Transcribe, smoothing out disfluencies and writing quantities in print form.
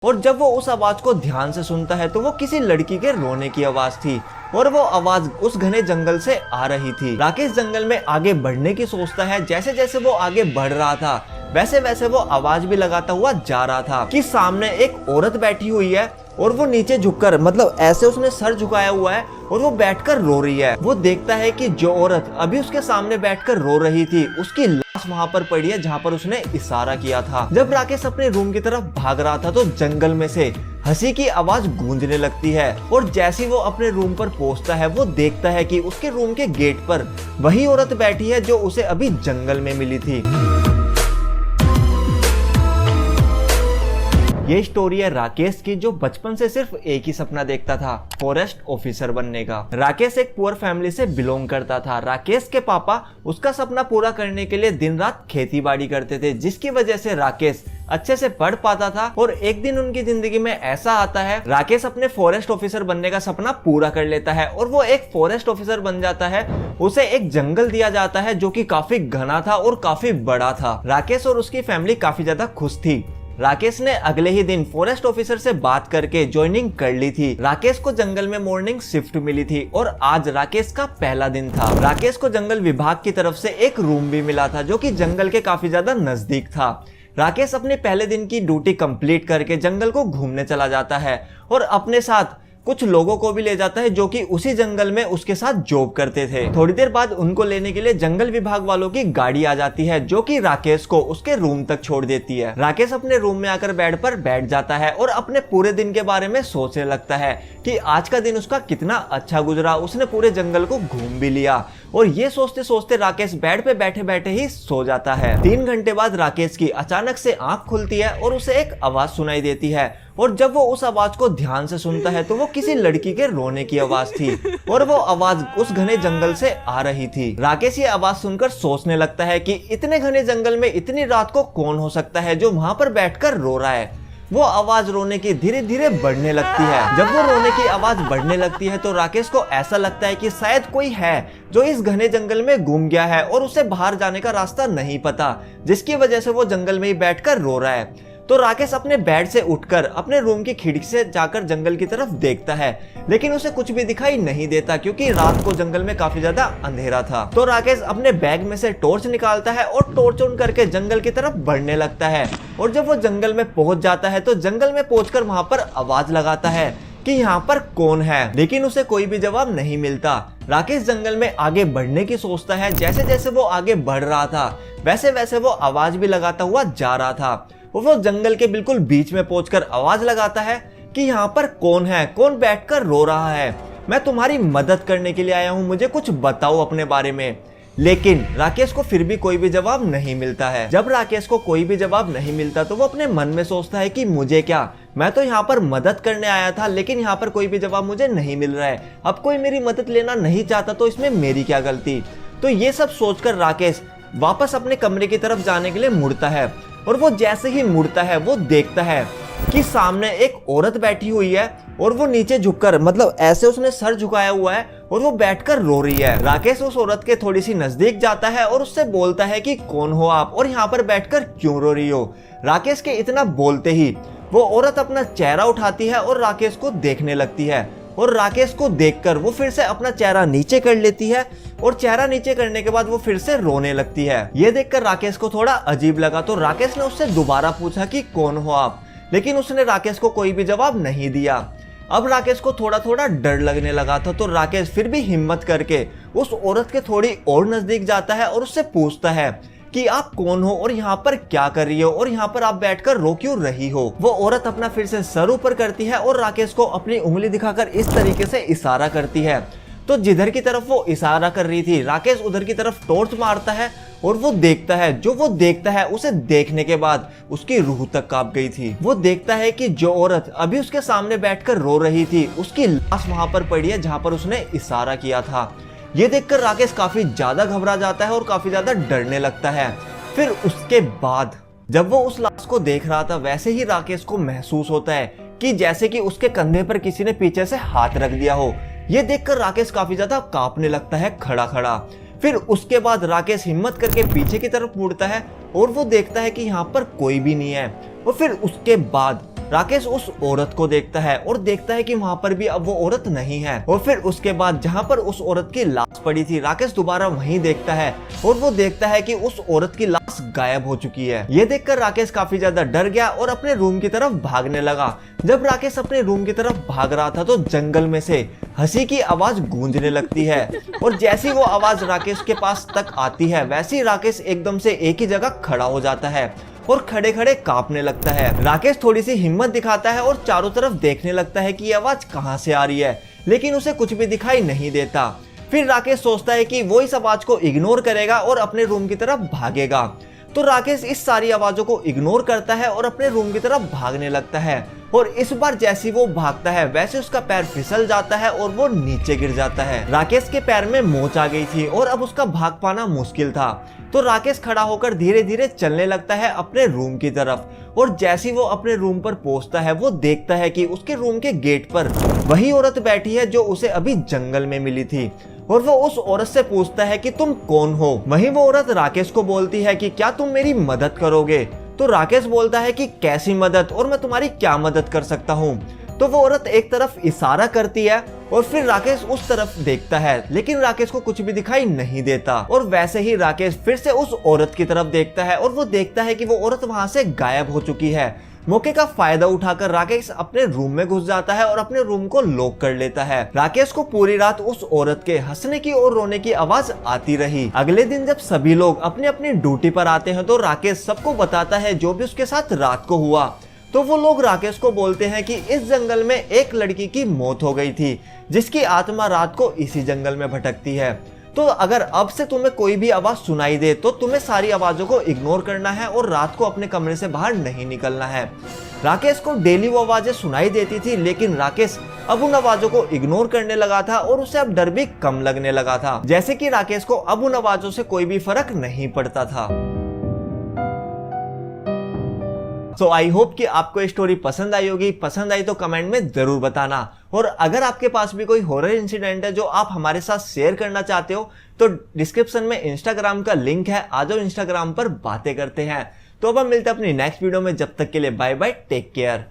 और जब वो उस आवाज को ध्यान से सुनता है तो वो किसी लड़की के रोने की आवाज थी और वो आवाज उस घने जंगल से आ रही थी। राकेश जंगल में आगे बढ़ने की सोचता है। जैसे जैसे वो आगे बढ़ रहा था वैसे वैसे वो आवाज भी लगाता हुआ जा रहा था कि सामने एक औरत बैठी हुई है और वो नीचे झुककर मतलब ऐसे उसने सर झुकाया हुआ है और वो बैठकर रो रही है। वो देखता है कि जो औरत अभी उसके सामने बैठकर रो रही थी उसकी लाश वहाँ पर पड़ी है जहाँ पर उसने इशारा किया था। जब राकेश अपने रूम की तरफ भाग रहा था तो जंगल में से हंसी की आवाज गूंजने लगती है और जैसे वो अपने रूम पर पहुंचता है वो देखता है कि उसके रूम के गेट पर वही औरत बैठी है जो उसे अभी जंगल में मिली थी। ये स्टोरी है राकेश की जो बचपन से सिर्फ एक ही सपना देखता था, फॉरेस्ट ऑफिसर बनने का। राकेश एक पुअर फैमिली से बिलोंग करता था। राकेश के पापा उसका सपना पूरा करने के लिए दिन रात खेती बाड़ी करते थे जिसकी वजह से राकेश अच्छे से पढ़ पाता था। और एक दिन उनकी जिंदगी में ऐसा आता है राकेश अपने फॉरेस्ट ऑफिसर बनने का सपना पूरा कर लेता है और वो एक फॉरेस्ट ऑफिसर बन जाता है। उसे एक जंगल दिया जाता है जो कि काफी घना था और काफी बड़ा था। राकेश और उसकी फैमिली काफी ज्यादा खुश थी। राकेश ने अगले ही दिन फॉरेस्ट ऑफिसर से बात करके ज्वाइनिंग कर ली थी। राकेश को जंगल में मॉर्निंग शिफ्ट मिली थी और आज राकेश का पहला दिन था। राकेश को जंगल विभाग की तरफ से एक रूम भी मिला था जो कि जंगल के काफी ज्यादा नजदीक था। राकेश अपने पहले दिन की ड्यूटी कंप्लीट करके जंगल को घूमने चला जाता है और अपने साथ कुछ लोगों को भी ले जाता है जो कि उसी जंगल में उसके साथ जॉब करते थे। थोड़ी देर बाद उनको लेने के लिए जंगल विभाग वालों की गाड़ी आ जाती है जो कि राकेश को उसके रूम तक छोड़ देती है। राकेश अपने रूम में आकर बेड पर बैठ जाता है और अपने पूरे दिन के बारे में सोचने लगता है कि आज का दिन उसका कितना अच्छा गुजरा, उसने पूरे जंगल को घूम भी लिया। और ये सोचते सोचते राकेश बेड पे बैठे बैठे ही सो जाता है। 3 घंटे बाद राकेश की अचानक से आंख खुलती है और उसे एक आवाज सुनाई देती है और जब वो उस आवाज को ध्यान से सुनता है तो वो किसी लड़की के रोने की आवाज थी और वो आवाज उस घने जंगल से आ रही थी। राकेश ये आवाज सुनकर सोचने लगता है कि इतने घने जंगल में इतनी रात को कौन हो सकता है जो वहां पर बैठकर रो रहा है। वो आवाज रोने की धीरे धीरे बढ़ने लगती है। जब वो रोने की आवाज बढ़ने लगती है तो राकेश को ऐसा लगता है कि शायद कोई है जो इस घने जंगल में गुम गया है और उसे बाहर जाने का रास्ता नहीं पता, जिसकी वजह से वो जंगल में ही बैठकर रो रहा है। तो राकेश अपने बेड से उठकर अपने रूम की खिड़की से जाकर जंगल की तरफ देखता है लेकिन उसे कुछ भी दिखाई नहीं देता क्योंकि रात को जंगल में काफी ज्यादा अंधेरा था। तो राकेश अपने बैग में से टॉर्च निकालता है और टॉर्च ऑन करके जंगल की तरफ बढ़ने लगता है और जब वो जंगल में पहुंच जाता है तो जंगल में पहुंचकर वहां पर आवाज लगाता है कि यहाँ पर कौन है, लेकिन उसे कोई भी जवाब नहीं मिलता। राकेश जंगल में आगे बढ़ने की सोचता है। जैसे जैसे वो आगे बढ़ रहा था वैसे वैसे वो आवाज भी लगाता हुआ जा रहा था। वो जंगल के बिल्कुल बीच में पहुंचकर आवाज लगाता है कि यहाँ पर कौन है, कौन बैठकर रो रहा है, मैं तुम्हारी मदद करने के लिए आया हूँ, मुझे कुछ बताओ अपने बारे में। लेकिन राकेश को फिर भी कोई भी जवाब नहीं मिलता है। जब राकेश को कोई भी जवाब नहीं मिलता तो वो अपने मन में सोचता है कि मुझे क्या, मैं तो यहाँ पर मदद करने आया था लेकिन यहाँ पर कोई भी जवाब मुझे नहीं मिल रहा है। अब कोई मेरी मदद लेना नहीं चाहता तो इसमें मेरी क्या गलती। तो ये सब सोचकर राकेश वापस अपने कमरे की तरफ जाने के लिए मुड़ता है और वो जैसे ही मुड़ता है वो देखता है कि सामने एक औरत बैठी हुई है और वो नीचे झुककर मतलब ऐसे उसने सर झुकाया हुआ है और वो बैठकर रो रही है। राकेश उस औरत के थोड़ी सी नजदीक जाता है और उससे बोलता है कि कौन हो आप और यहाँ पर बैठकर क्यों रो रही हो। राकेश के इतना बोलते ही वो औरत अपना चेहरा उठाती है और राकेश को देखने लगती है और राकेश को देखकर वो फिर से अपना चेहरा नीचे कर लेती है और चेहरा नीचे करने के बाद वो फिर से रोने लगती है। ये देखकर राकेश को थोड़ा अजीब लगा तो राकेश ने उससे दोबारा पूछा कि कौन हो आप, लेकिन उसने राकेश को कोई भी जवाब नहीं दिया। अब राकेश को थोड़ा थोड़ा डर लगने लगा था तो राकेश फिर भी हिम्मत करके उस औरत के थोड़ी और नजदीक जाता है और उससे पूछता है कि आप कौन हो और यहाँ पर क्या कर रही हो और यहाँ पर आप बैठकर रो क्यों रही हो। वो औरत अपना फिर से सर ऊपर करती है और राकेश को अपनी उंगली दिखाकर इस तरीके से इशारा करती है। तो जिधर की तरफ वो इशारा कर रही थी राकेश उधर की तरफ टॉर्च मारता है और वो देखता है, जो वो देखता है उसे देखने के बाद उसकी रूह तक कांप गई थी। वो देखता है कि जो औरत अभी उसके सामने बैठकर रो रही थी उसकी लाश वहां पर पड़ी है जहां पर उसने इशारा किया था। ये देखकर राकेश काफी ज्यादा घबरा जाता है और काफी ज्यादा डरने लगता है। फिर उसके बाद जब वो उस लाश को देख रहा था वैसे ही राकेश को महसूस होता है कि जैसे कि उसके कंधे पर किसी ने पीछे से हाथ रख दिया हो। ये देखकर राकेश काफी ज्यादा कांपने लगता है खड़ा खड़ा। फिर उसके बाद राकेश हिम्मत करके पीछे की तरफ मुड़ता है और वो देखता है कि यहाँ पर कोई भी नहीं है। और फिर उसके बाद राकेश उस औरत को देखता है और देखता है कि वहाँ पर भी अब वो औरत नहीं है। और फिर उसके बाद जहाँ पर उस औरत की लाश पड़ी थी, राकेश दोबारा वहीं देखता है और वो देखता है कि उस औरत की लाश गायब हो चुकी है। ये देखकर राकेश काफी ज्यादा डर गया और अपने रूम की तरफ भागने लगा। जब राकेश अपने रूम की तरफ भाग रहा था तो जंगल में से हंसी की आवाज गूंजने लगती है और जैसी वो आवाज राकेश के पास तक आती है वैसे ही राकेश एकदम से एक ही जगह खड़ा हो जाता है और खड़े खड़े कांपने लगता है। राकेश थोड़ी सी हिम्मत दिखाता है और चारों तरफ देखने लगता है कि ये आवाज कहां से आ रही है, लेकिन उसे कुछ भी दिखाई नहीं देता। फिर राकेश सोचता है कि वो इस आवाज को इग्नोर करेगा और अपने रूम की तरफ भागेगा। तो राकेश इस सारी आवाजों को इग्नोर करता है और अपने रूम की तरफ भागने लगता है और इस बार जैसे वो भागता है वैसे उसका पैर फिसल जाता है और वो नीचे गिर जाता है। राकेश के पैर में मोच आ गई थी और अब उसका भाग पाना मुश्किल था। तो राकेश खड़ा होकर धीरे धीरे चलने लगता है अपने रूम की तरफ और जैसे वो अपने रूम पर पहुंचता है वो देखता है कि उसके रूम के गेट पर वही औरत बैठी है जो उसे अभी जंगल में मिली थी और वो उस औरत से पूछता है कि तुम कौन हो। वहीं वो औरत राकेश को बोलती है कि क्या तुम मेरी मदद करोगे। तो राकेश बोलता है कि कैसी मदद और मैं तुम्हारी क्या मदद कर सकता हूँ। तो वो औरत एक तरफ इशारा करती है और फिर राकेश उस तरफ देखता है लेकिन राकेश को कुछ भी दिखाई नहीं देता और वैसे ही राकेश फिर से उस औरत की तरफ देखता है और वो देखता है कि वो औरत वहां से गायब हो चुकी है। मौके का फायदा उठाकर राकेश अपने रूम में घुस जाता है और अपने रूम को लॉक कर लेता है। राकेश को पूरी रात उस औरत के हंसने की और रोने की आवाज आती रही। अगले दिन जब सभी लोग अपने अपनी ड्यूटी पर आते हैं तो राकेश सबको बताता है जो भी उसके साथ रात को हुआ। तो वो लोग राकेश को बोलते हैं कि इस जंगल में एक लड़की की मौत हो गई थी जिसकी आत्मा रात को इसी जंगल में भटकती है। तो अगर अब से तुम्हें कोई भी आवाज सुनाई दे तो तुम्हें सारी आवाजों को इग्नोर करना है और रात को अपने कमरे से बाहर नहीं निकलना है। राकेश को डेली वो आवाजें सुनाई देती थी लेकिन राकेश अब उन आवाजों को इग्नोर करने लगा था और उसे अब डर भी कम लगने लगा था, जैसे कि राकेश को अब उन आवाजों से कोई भी फर्क नहीं पड़ता था। सो आई होप कि आपको ये स्टोरी पसंद आई होगी। पसंद आई तो कमेंट में जरूर बताना और अगर आपके पास भी कोई हॉरर इंसिडेंट है जो आप हमारे साथ शेयर करना चाहते हो तो डिस्क्रिप्शन में इंस्टाग्राम का लिंक है, आ जाओ इंस्टाग्राम पर बातें करते हैं। तो अब हम मिलते हैं अपनी नेक्स्ट वीडियो में, जब तक के लिए बाय बाय, टेक केयर।